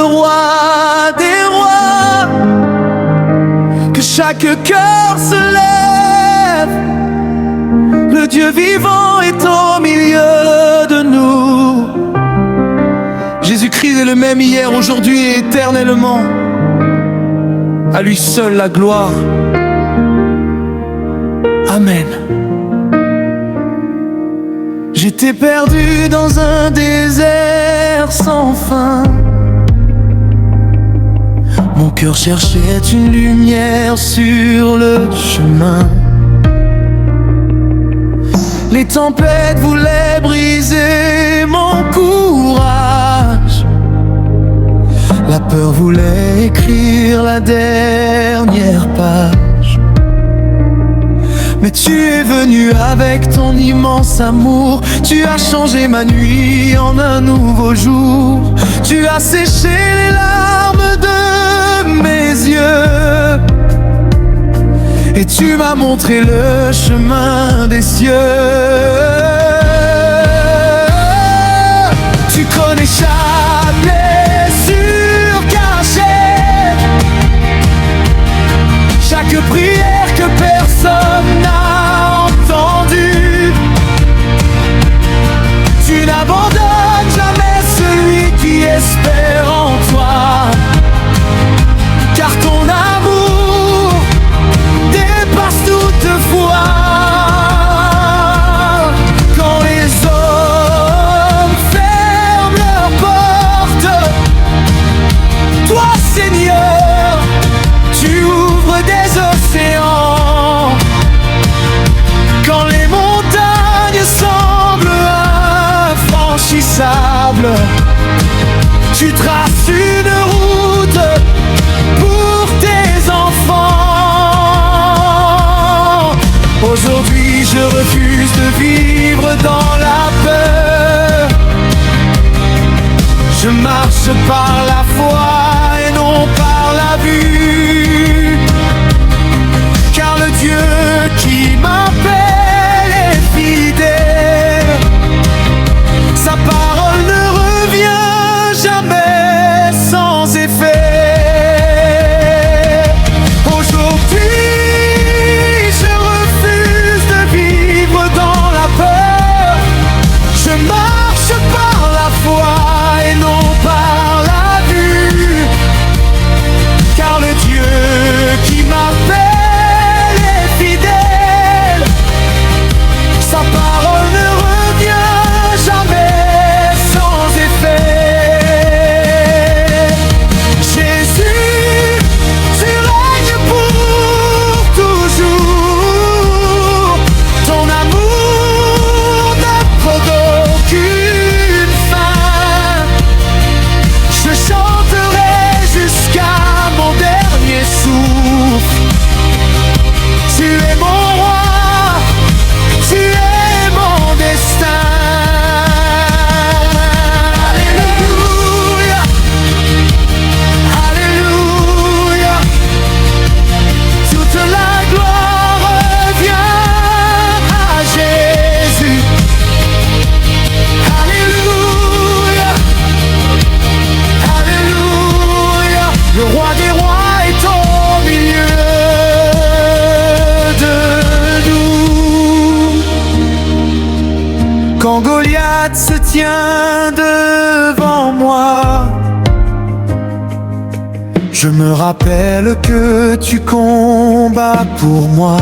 roi des rois. Que chaque cœur se lève, le Dieu vivant est au milieu de nous. Jésus-Christ est le même hier, aujourd'hui et éternellement. À lui seul la gloire. Amen. J'étais perdu dans un désert sans fin. Mon cœur cherchait une lumière sur le chemin. Les tempêtes voulaient briser mon courage. La peur voulait écrire la dernière page. Mais tu es venu avec ton immense amour. Tu as changé ma nuit en un nouveau jour. Tu as séché les larmes de mes yeux et tu m'as montré le chemin des cieux. Tu connais chaque blessure cachée, chaque prière que personne n'a entendue. Tu n'abandonnes jamais celui qui espère en toi, car ton amour dépasse toute foi. Quand les hommes ferment leurs portes, toi Seigneur, tu ouvres des océans. Quand les montagnes semblent infranchissables, tu traces une route pour tes enfants. Aujourd'hui je refuse de vivre dans la peur. Je marche par la foi et non par la vue, car le Dieu qui m'appelle est fidèle. Sa parole ne revient jamais sans effet. Aujourd'hui je refuse de vivre dans la peur. Je marche par la foi et non par la vue, car le Dieu qui m'appelle est fidèle. Sa parole ne revient jamais sans effet. Jésus, tu règnes pour toujours. Ton amour n'a d'aucune fin. Je chanterai jusqu'à mon dernier souffle. Tu es mon roi, tu es mon destin. Alléluia, Alléluia. Toute la gloire revient à Jésus. Alléluia, Alléluia. Le roi des rois est au milieu de nous. Quand Goliath se tient devant moi, je me rappelle que tu combats pour moi.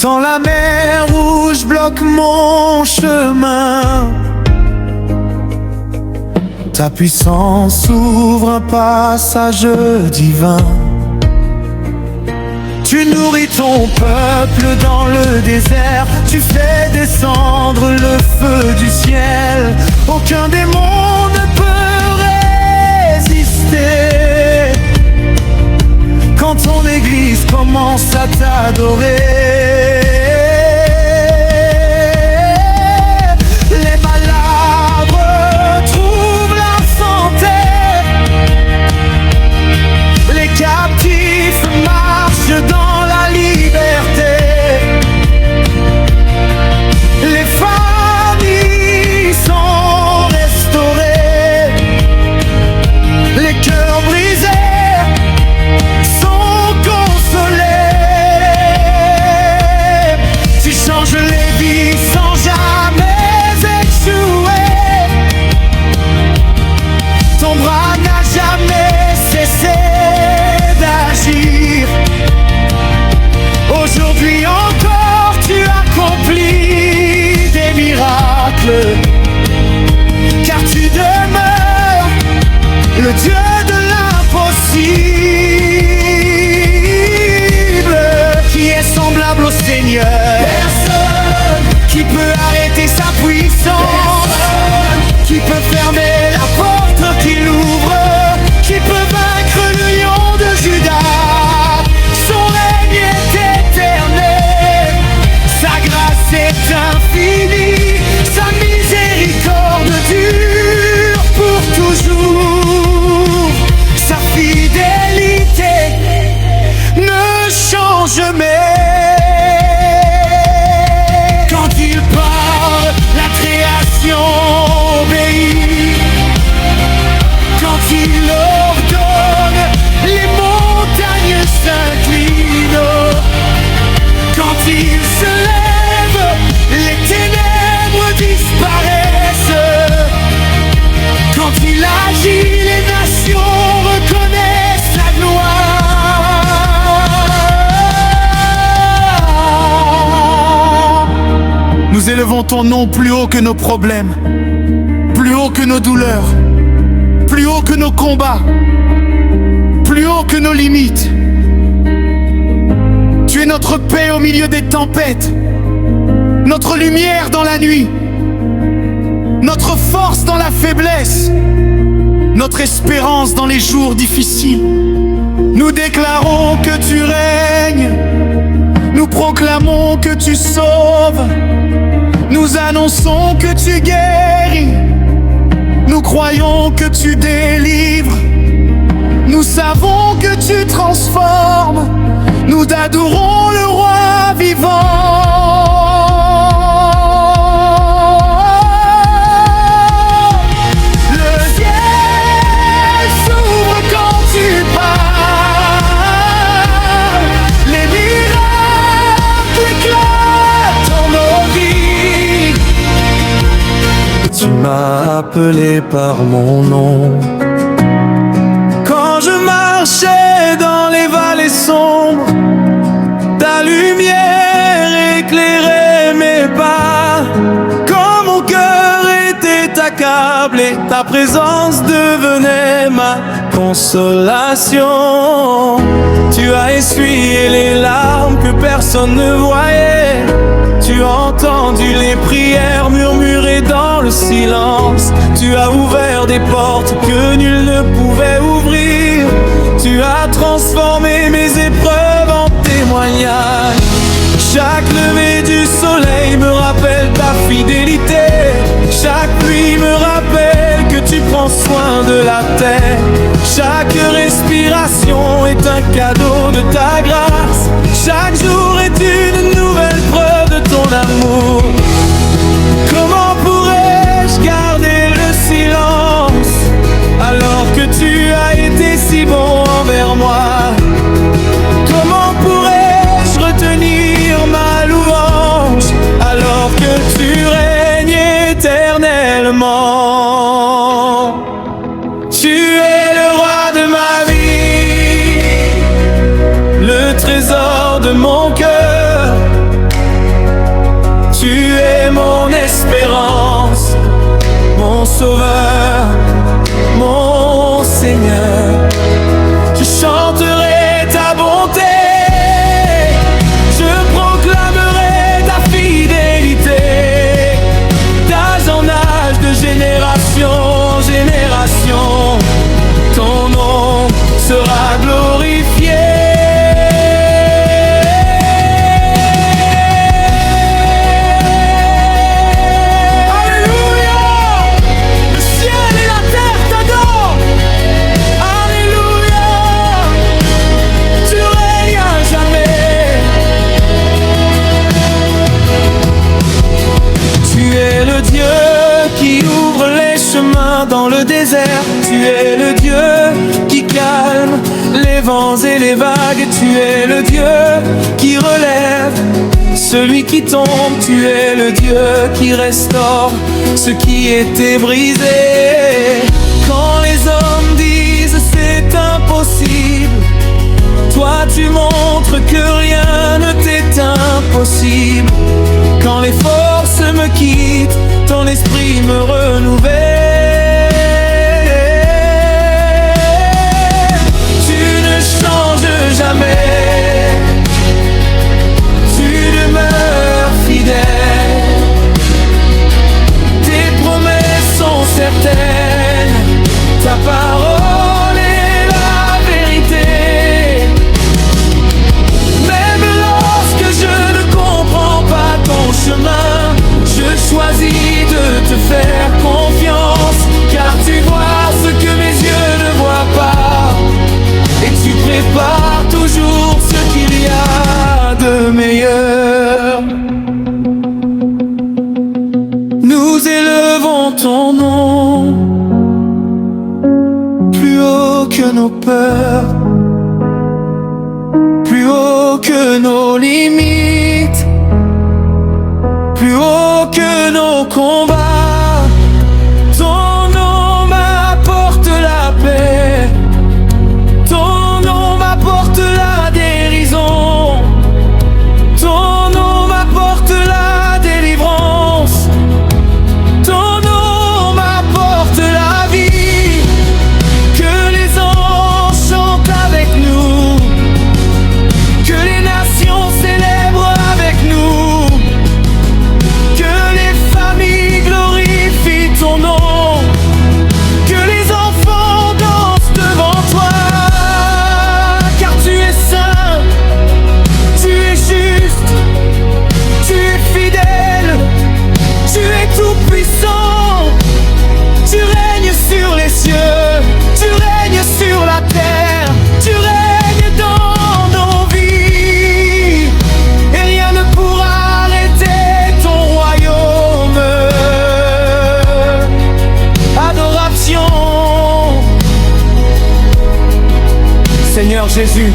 Quand la mer rouge bloque mon chemin, ta puissance ouvre un passage divin. Tu nourris ton peuple dans le désert, tu fais descendre le feu du ciel. Aucun démon ne peut résister quand ton église commence à t'adorer. Les malades retrouvent la santé, les captifs marchent dans la liberté, les familles sont restaurées. élevons ton nom plus haut que nos problèmes, plus haut que nos douleurs, plus haut que nos combats, plus haut que nos limites. Tu es notre paix au milieu des tempêtes, notre lumière dans la nuit, notre force dans la faiblesse, notre espérance dans les jours difficiles. Nous déclarons que tu règnes, nous proclamons que tu sauves, nous annonçons que tu guéris, nous croyons que tu délivres, nous savons que tu transformes, nous adorons le roi vivant. Tu m'as appelé par mon nom quand je marchais dans les vallées sombres. Ta lumière éclairait mes pas. Quand mon cœur était accablé, ta présence devenait ma consolation. Tu as essuyé les larmes que personne ne voyait. Tu as entendu les prières murmurées dans le silence. Tu as ouvert des portes que nul ne pouvait ouvrir. Tu as transformé mes épreuves en témoignages. Chaque lever du soleil me rappelle ta fidélité. Chaque pluie me rappelle que tu prends soin de la terre. Chaque respiration est un cadeau de ta grâce. Chaque jour est une nouvelle preuve de ton amour. Comment pourrais-je garder le silence alors que tu as été si bon envers moi? Comment pourrais-je retenir ma louange alors que tu règnes éternellement? Tu es le roi de ma vie, le trésor de mon cœur. Tu es mon espérance, mon sauveur, mon Seigneur. Je chanterai ta bonté, je proclamerai ta fidélité, d'âge en âge, de génération en génération. Ton nom sera glorifié. Dans le désert, tu es le Dieu qui calme les vents et les vagues. Tu es le Dieu qui relève celui qui tombe. Tu es le Dieu qui restaure ce qui était brisé. Quand les hommes disent c'est impossible, toi tu montres que rien ne t'est impossible. Quand les forces me quittent, ton esprit me renouvelle. Jamais, tu demeures fidèle. Tes promesses sont certaines, ta parole est la vérité. Même lorsque je ne comprends pas ton chemin, je choisis de te faire confiance, car tu vois ce que mes yeux ne voient pas. Et tu prépares toujours ce qu'il y a de meilleur. Nous élevons ton nom, plus haut que nos peurs, plus haut que nos limites, plus haut que nos combats. Ton nom m'apporte la paix. Ton nom m'apporte la dérision. Ton nom m'apporte la délivrance. Seigneur Jésus.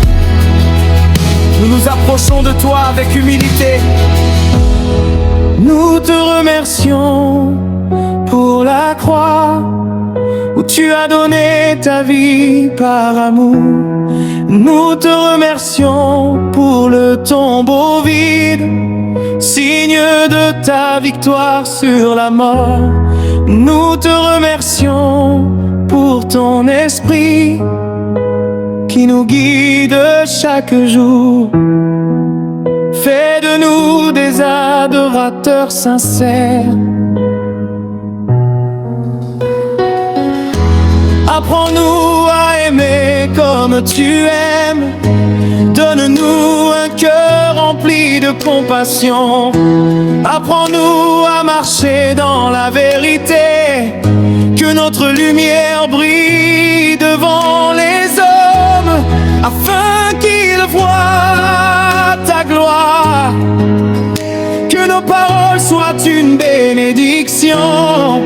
Nous nous approchons de toi avec humilité. Nous te remercions pour la croix où tu as donné ta vie par amour. Nous te remercions pour le tombeau vide, signe de ta victoire sur la mort. Nous te remercions pour ton esprit qui nous guide chaque jour. Fais de nous des adorateurs sincères. Apprends-nous à aimer comme tu aimes. Donne-nous un cœur rempli de compassion. Apprends-nous à marcher dans la vérité. Que notre lumière brille devant les hommes, afin qu'ils voient ta gloire. Que nos paroles soient une bénédiction.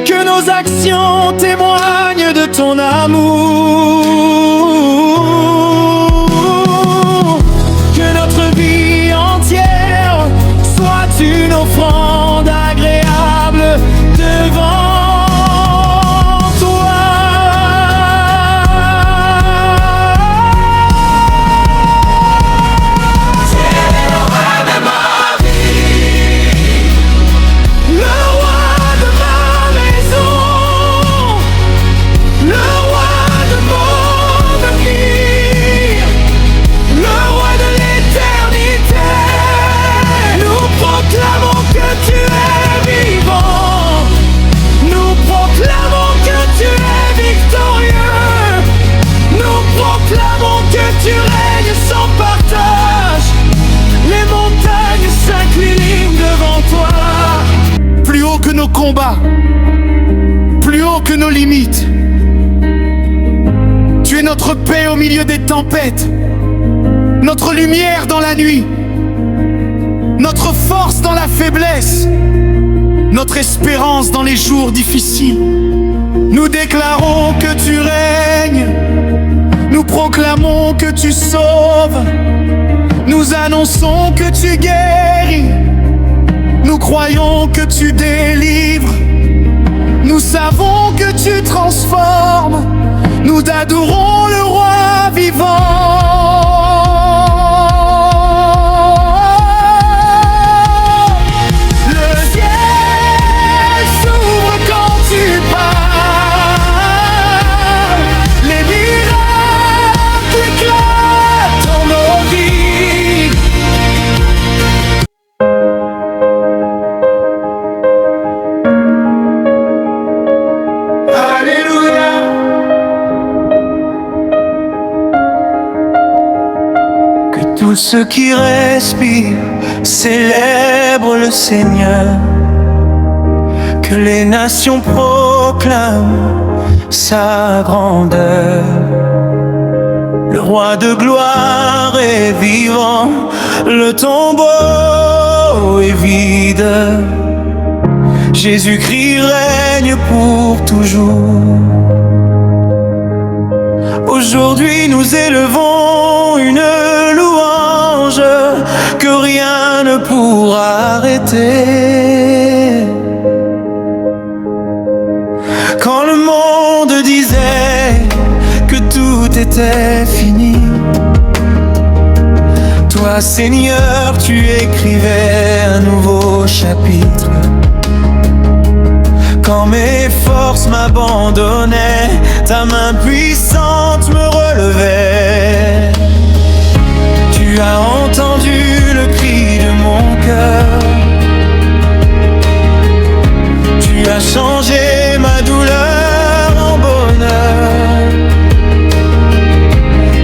Que nos actions témoignent de ton amour. Que notre vie entière soit une offrande agréable devant toi. C'est le roi de ma vie, le roi de ma maison, le roi de mon avenir, le roi de l'éternité. Nous proclamons que tu es vivant. Nous proclamons que tu es victorieux. Nous proclamons que tu règnes sans partage. Les montagnes s'inclinent devant toi. Plus haut que nos combats, plus haut que nos limites. Tu es notre paix au milieu des tempêtes, notre lumière dans la nuit, notre force dans la faiblesse, notre espérance dans les jours difficiles. Nous déclarons que tu règnes, nous proclamons que tu sauves, nous annonçons que tu guéris, nous croyons que tu délivres, nous savons que tu transformes, nous adorons le roi vivant. Le ciel s'ouvre quand tu parles, les miracles éclatent dans nos vies. Alléluia. Que tous ceux qui respirent célèbrent le Seigneur. Que les nations proclament sa grandeur. Le roi de gloire est vivant, le tombeau est vide. Jésus-Christ règne pour toujours. Aujourd'hui nous élevons une louange que rien ne pourra arrêter. Quand le monde disait que tout était fini, toi Seigneur tu écrivais un nouveau chapitre. Quand mes forces m'abandonnaient, ta main puissante me relevait. Tu as entendu le cri de mon cœur. Tu as changé ma douleur en bonheur.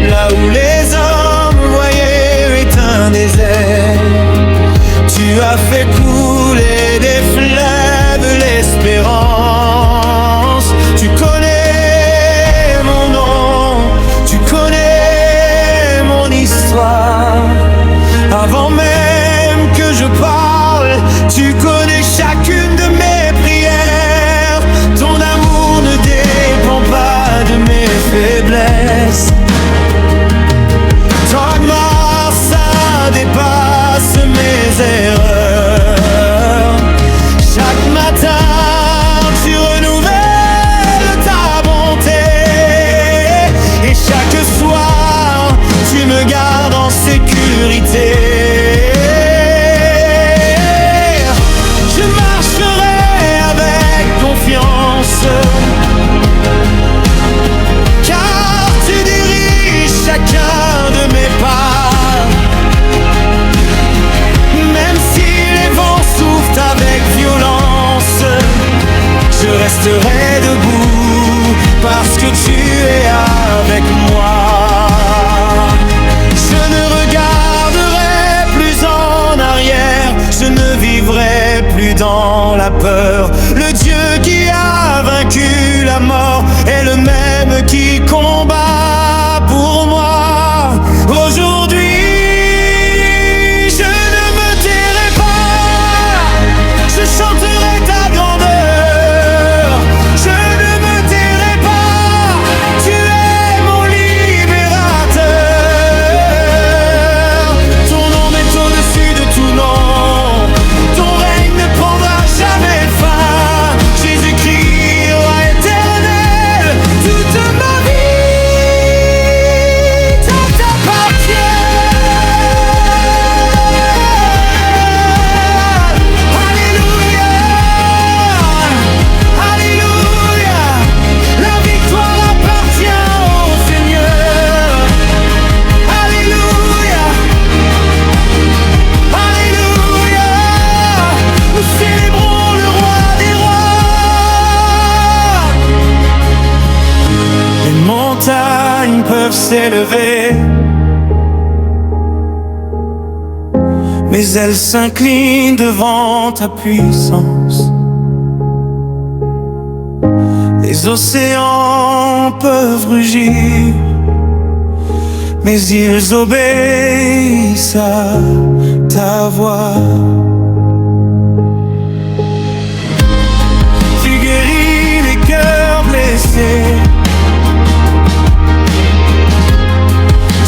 Là où les hommes voyaient un désert, tu as fait couler des fleuves l'espérance. Tu connais mon nom, tu connais mon histoire. Avant même que je parle, tu connais chacune de mes prières. Ton amour ne dépend pas de mes faiblesses. la peur. Le Dieu qui a vaincu la mort est le même qui combat pour moi. Aujourd'hui, je ne me tairai pas, je chanterai ta grandeur. Je ne me tairai pas, tu es mon libérateur. Ton nom est au-dessus de tout nom, ton règne ne prendra jamais fin. Jésus-Christ, roi éternel, toute ma vie t'appartient. Alléluia, Alléluia, la victoire appartient au Seigneur. Alléluia, Alléluia, nous célébrons le roi des rois. Les montagnes peuvent s'élever, mais elles s'inclinent devant ta puissance. Les océans peuvent rugir, mais ils obéissent à ta voix. Tu guéris les cœurs blessés,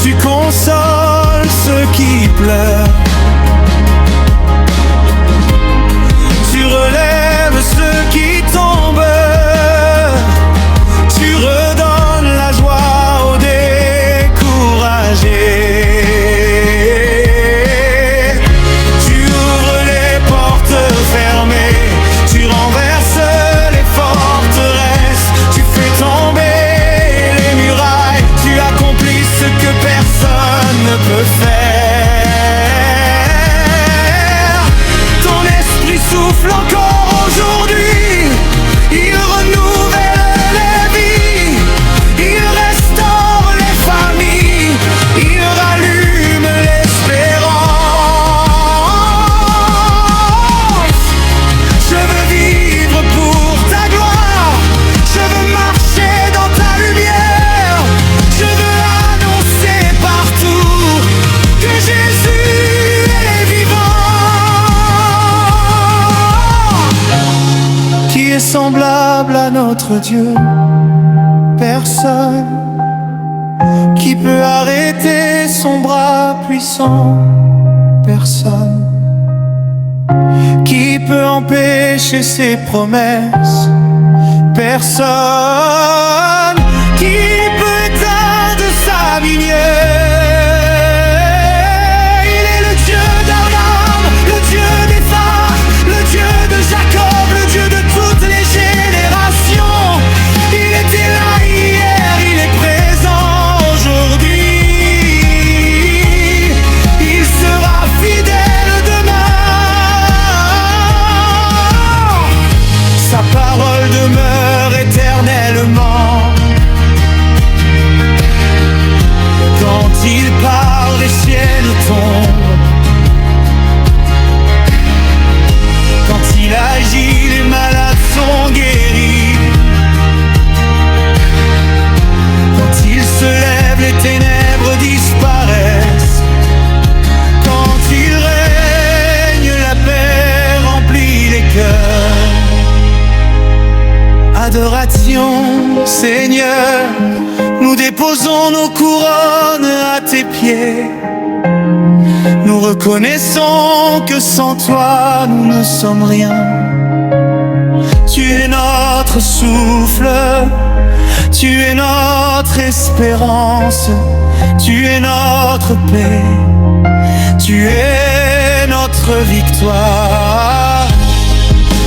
tu consoles ceux qui pleurent, tu relèves ceux qui tombent, tu redonnes la joie aux découragés. Tu ouvres les portes fermées, tu renverses les forteresses, tu fais tomber les murailles, tu accomplis ce que personne ne peut faire. Ton esprit souffle encore aujourd'hui, il renouvelle les vies, il restaure les familles, il rallume l'espérance. Je veux vivre pour ta gloire, je veux marcher dans ta lumière, je veux annoncer partout que Jésus est vivant. Qui est semblable à notre Dieu? Personne. Qui peut arrêter son bras puissant? Personne. Qui peut empêcher ses promesses? Personne. Qui peut éteindre sa lumière? Il est le Dieu d'Abraham, le Dieu d'Isaac, le Dieu de Jacob, le Dieu de toutes les générations. Il était là hier, il est présent aujourd'hui. Il sera fidèle demain. Sa parole demeure éternellement. Quand il parle, les ciels tombent. Quand il agit, les malades sont guéris. Quand il se lève, les ténèbres disparaissent. Quand il règne, la paix remplit les cœurs. Adoration, Seigneur, nous déposons nos couronnes à tes pieds. Nous reconnaissons que sans toi, nous ne sommes rien. Tu es notre souffle, tu es notre espérance, tu es notre paix, tu es notre victoire.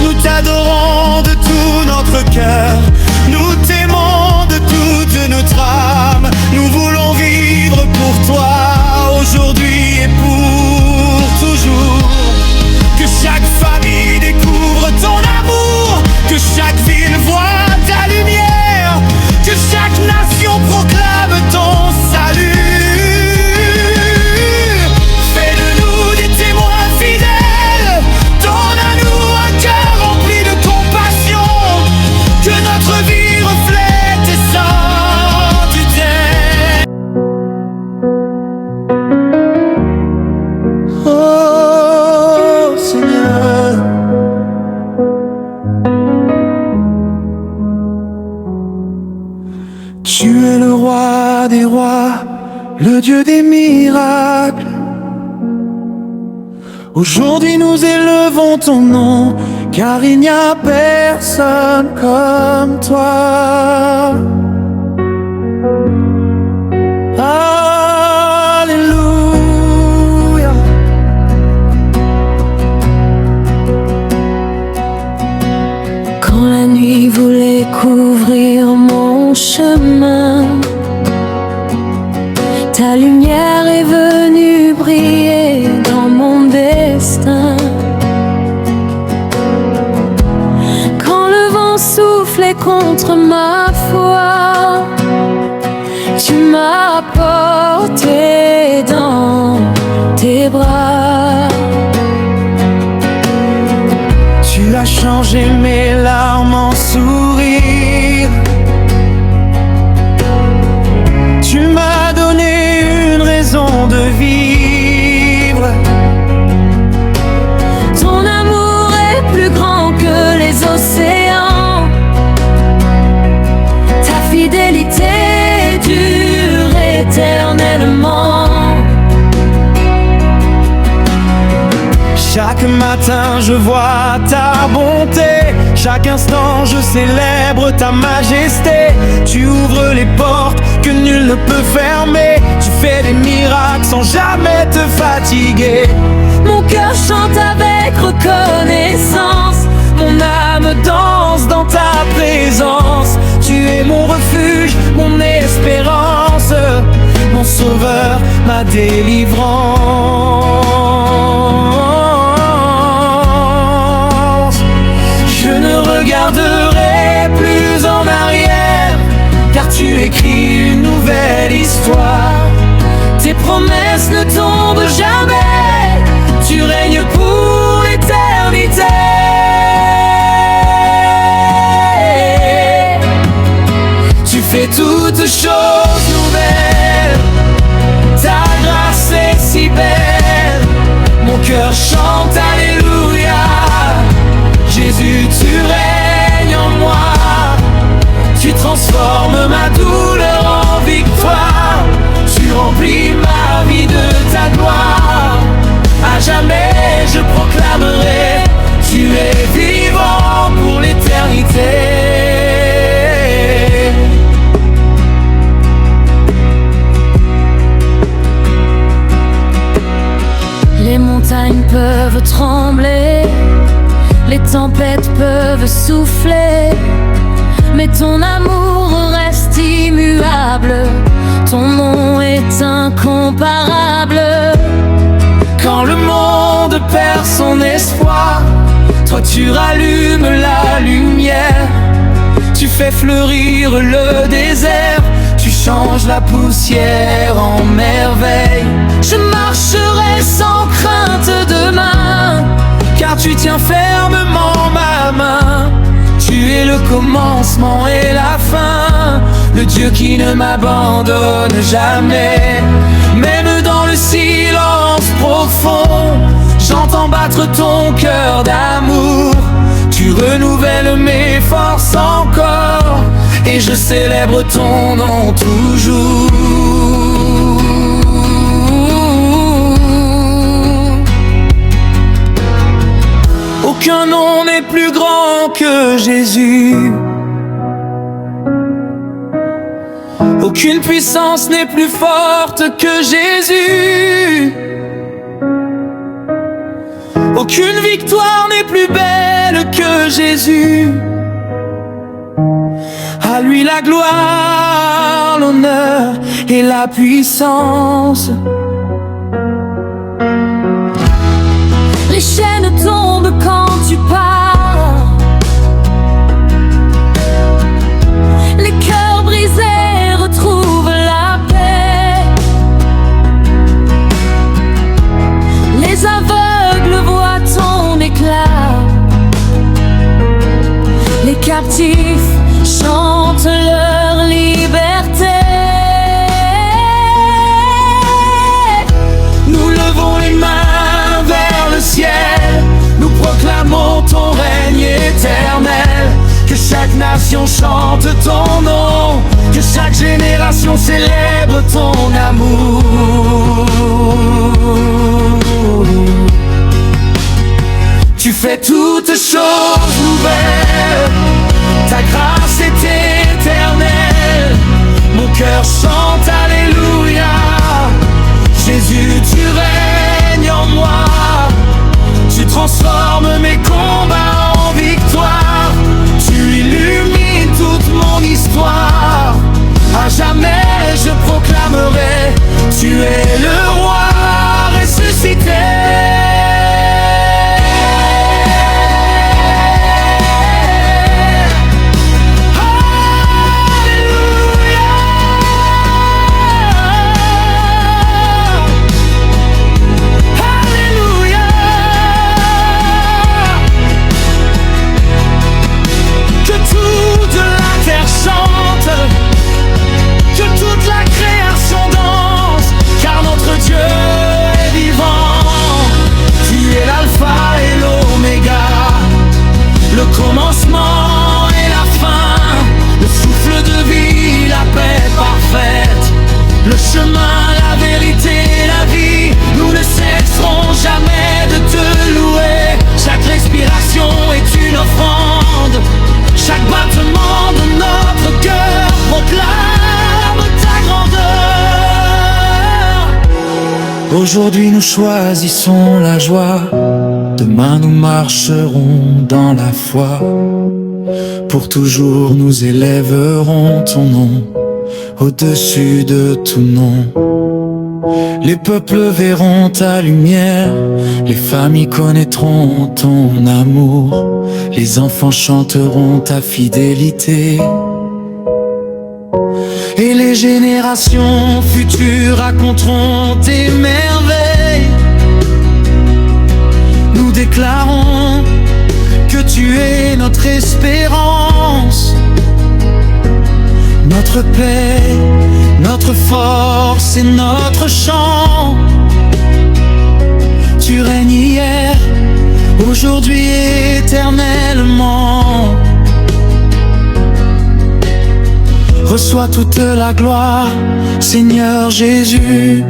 Nous t'adorons de tout notre cœur, nous t'aimons de toute notre âme. Nous voulons vivre pour toi, aujourd'hui et pour toujours. Que chaque famille découvre ton amour, que chaque ville voit ta lumière, que chaque nation proclame ton salut. Fais de nous des témoins fidèles, donne à nous un cœur rempli Tu es le roi des rois, le Dieu des miracles. Aujourd'hui nous élevons ton nom, car il n'y a personne comme toi. Alléluia. Quand la nuit voulait couvrir mon chemin, ta lumière est venue briller dans mon destin. Quand le vent soufflait contre ma foi, tu m'as porté dans tes bras. Tu as changé mes larmes en sourires. Tu m'as donné une raison de vivre. Ton amour est plus grand que les océans. Ta fidélité dure éternellement. Chaque matin je vois ta bonté, chaque instant je célèbre ta majesté. Tu ouvres les portes que nul ne peut fermer. Tu fais des miracles sans jamais te fatiguer. Mon cœur chante avec reconnaissance, mon âme danse dans ta présence. Tu es mon refuge, mon espérance, mon sauveur, ma délivrance. Je ne regarderai plus en arrière, car tu écris une nouvelle histoire. Tes promesses ne tombent jamais, tu règnes pour l'éternité. Tu fais toutes choses nouvelles, ta grâce est si belle. Mon cœur chante alléluia. Jésus, tu règnes en moi. Tu transformes ma douleur en victoire. Tu remplis ma vie de ta gloire. À jamais je proclamerai, tu es vivant pour l'éternité. Les montagnes peuvent trembler, les tempêtes peuvent souffler, mais ton amour reste immuable. Ton nom est incomparable. Quand le monde perd son espoir, toi tu rallumes la lumière. Tu fais fleurir le désert, tu changes la poussière en merveille. Je marcherai sans crainte demain, car tu tiens fermement ma main. Tu es le commencement et la fin, le Dieu qui ne m'abandonne jamais. Même dans le silence profond, j'entends battre ton cœur d'amour. Tu renouvelles mes forces encore, et je célèbre ton nom toujours. Aucun nom n'est plus grand que Jésus. Aucune puissance n'est plus forte que Jésus. Aucune victoire n'est plus belle que Jésus. À lui la gloire, l'honneur et la puissance. les chaînes tombent quand tu pars. Les cœurs brisés retrouvent la paix. Les aveugles voient ton éclat. Les captifs chantent leur liberté. Nous levons les mains vers le ciel, nous proclamons ton Aujourd'hui nous choisissons la joie, demain nous marcherons dans la foi. Pour toujours nous élèverons ton nom, au-dessus de tout nom. Les peuples verront ta lumière, les familles connaîtront ton amour, les enfants chanteront ta fidélité. Et les générations futures raconteront tes merveilles. Nous déclarons que tu es notre espérance, notre paix, notre force et notre chant. Tu règnes hier, aujourd'hui et éternellement. Reçois toute la gloire, Seigneur Jésus.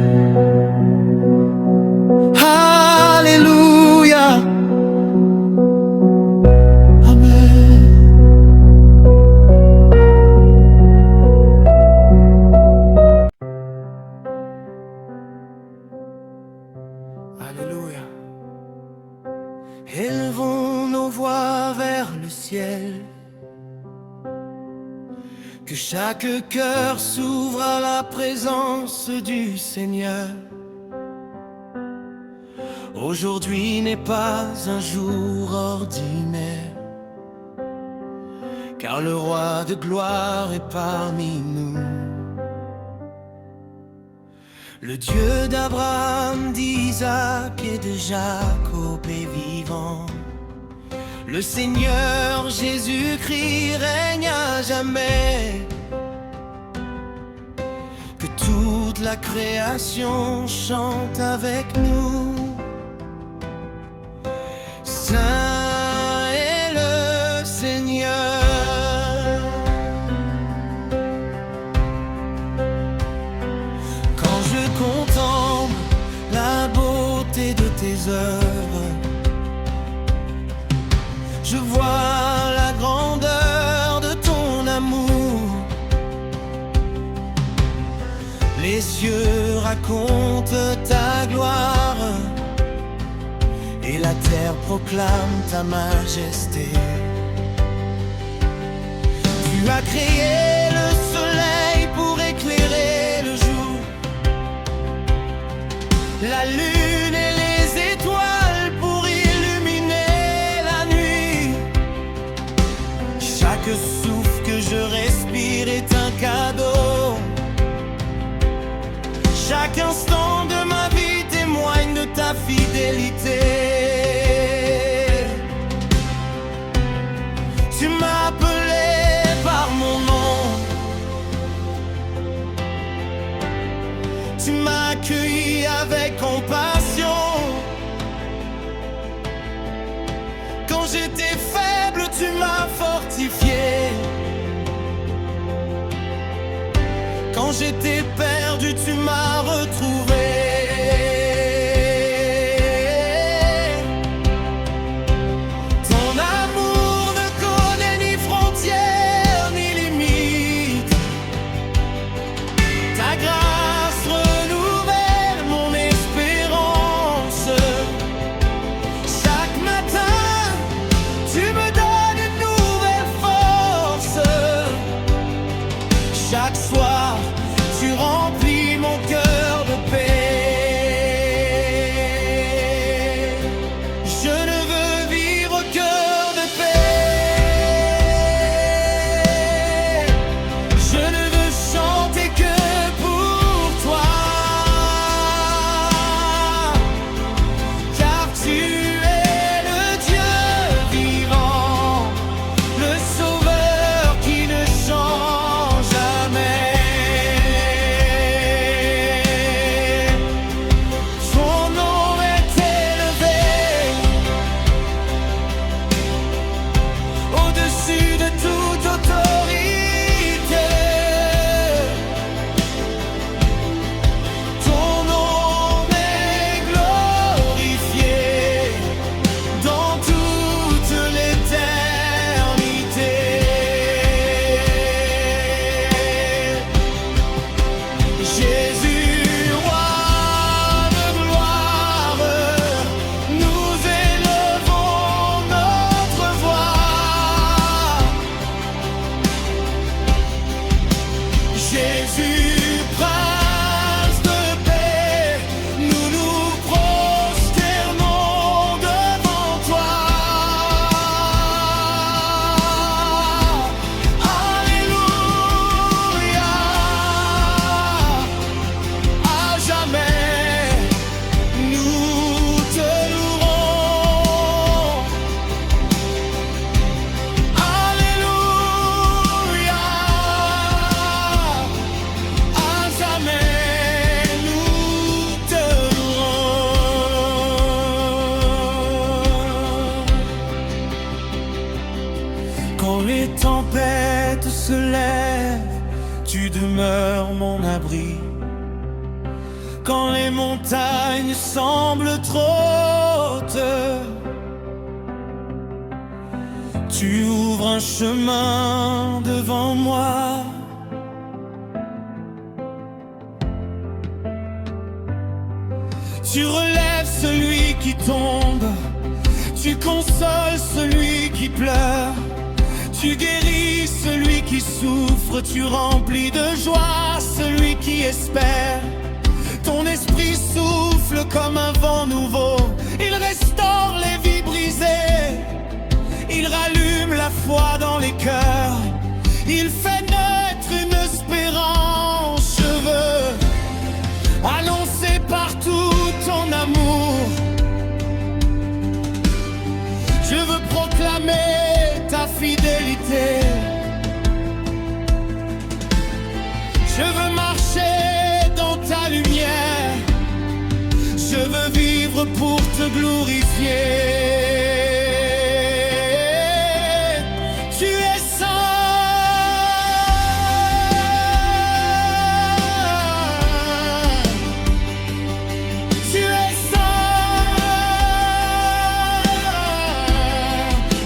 Alléluia. Amen. Alléluia. Élevons nos voix vers le ciel, que chaque cœur s'ouvre à la présence du Seigneur. Aujourd'hui n'est pas un jour ordinaire, car le roi de gloire est parmi nous. Le Dieu d'Abraham, d'Isaac et de Jacob est vivant. Le Seigneur Jésus-Christ règne à jamais. Que toute la création chante avec nous. Saint est le Seigneur. Quand je contemple la beauté de tes œuvres, je vois la grandeur de ton amour. Les cieux racontent ta gloire et la terre proclame ta majesté. Tu as créé le soleil pour éclairer le jour, la lune et les étoiles pour illuminer la nuit. Chaque souffle que je respire est un cadeau. Chaque instant de ma vie témoigne de ta fidélité. Tu m'as appelé par mon nom, tu m'as accueilli avec compassion. Quand j'étais faible, tu m'as fortifié. Quand j'étais perdu, tu m'as retrouvé. Ton amour ne connaît ni frontières ni limites. Ta grâce renouvelle mon espérance. Chaque matin, tu me donnes une nouvelle force. Chaque soir, tu remplis mon cœur de paix. Je ne veux vivre que de paix. Je ne veux chanter que pour toi, car tu es le Dieu vivant, le Sauveur qui ne change jamais. tu demeures mon abri. Quand les montagnes semblent trop hautes, tu ouvres un chemin devant moi. Tu relèves celui qui tombe, tu consoles celui qui pleure, tu guéris celui qui souffre, tu remplis de joie celui qui espère. Ton esprit souffle comme un vent nouveau, il restaure les vies brisées, il rallume la foi dans les cœurs, il fait naître une espérance. Je veux annoncer partout ton amour, je veux proclamer ta fidélité, je veux marcher dans ta lumière, je veux vivre pour te glorifier. Tu es saint, tu es saint,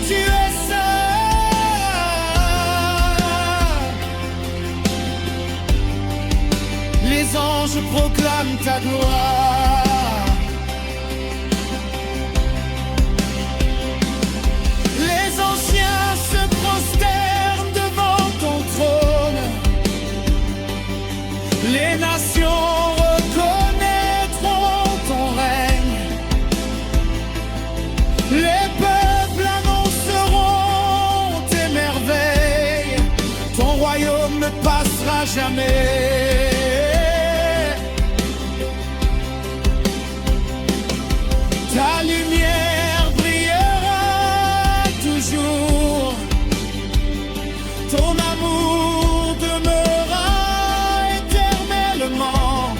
tu es saint. Les anges proclament ta gloire. Les anciens se prosternent devant ton trône. Les nations reconnaîtront ton règne. Les peuples annonceront tes merveilles. Ton royaume ne passera jamais. Ta lumière brillera toujours, ton amour demeurera éternellement,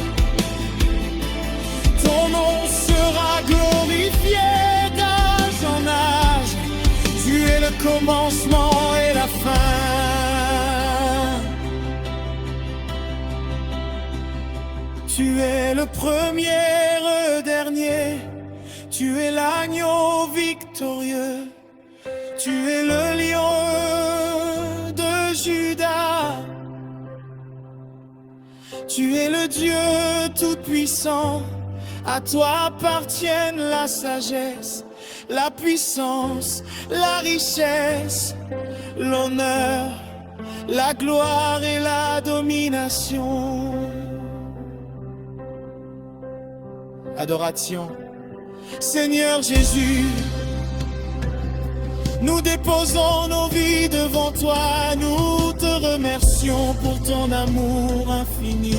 ton nom sera glorifié d'âge en âge, tu es le commencement et la fin. Tu es le premier et dernier, tu es l'agneau victorieux, tu es le lion de Juda, tu es le Dieu tout-puissant, à toi appartiennent la sagesse, la puissance, la richesse, l'honneur, la gloire et la domination. Adoration. Seigneur Jésus, nous déposons nos vies devant toi, nous te remercions pour ton amour infini.